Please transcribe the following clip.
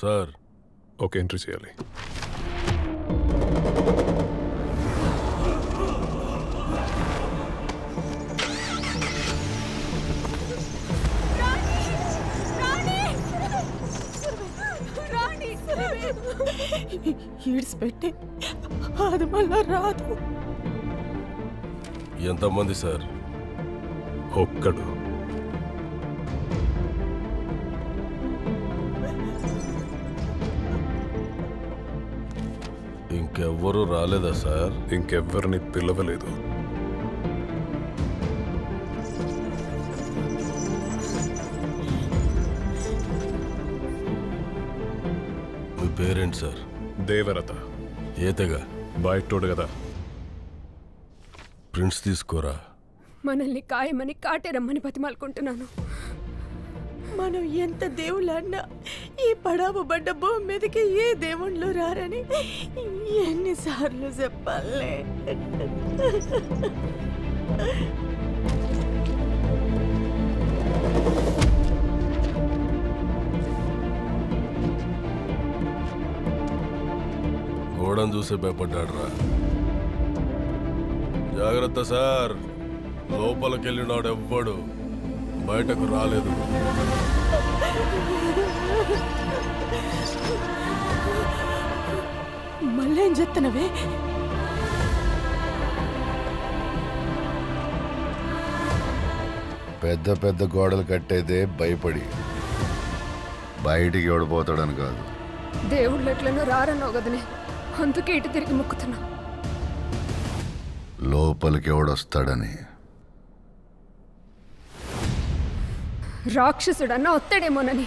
Sir okay, entry చేయాలి. ఈడ్చిపెట్టి అది మళ్ళా రాదు. ఎంతమంది సార్? ఒక్కడు. ఇంకెవ్వరూ రాలేదా సార్? ఇంకెవ్వరిని పిలవలేదు. మీ పేరేంటి సార్? దేవరత. ఏతగా బయటోడు కదా. ప్రిన్స్ తీసుకోరా. మనల్ని కాయమని కాటేరమ్మని బతిమాలుకుంటున్నాను. మనం ఎంత దేవుళ్ళన్నా ఈ పడావు పడ్డ భూమి మీదకి ఏ దేవుళ్ళు రారని ఎన్నిసార్లు చెప్పాలే. గోడను చూసే భయపడ్డాడు రా. జాగ్రత్త సార్, లోపలికెళ్ళినాడు ఎవ్వడు బయటకు రాలేదు. మళ్ళేం చెప్తున్నావే? పెద్ద పెద్ద గోడలు కట్టేదే భయపడి, బయటికి ఎవడిపోతాడని కాదు. దేవుళ్ళు ఎట్లనో రారన్నావు కదనే, అందుకే ఇటు తిరిగి మొక్కుతున్నా. లోపలికి ఎవడొస్తాడని. రాక్షసుడన్నా వస్తాడేమోనని.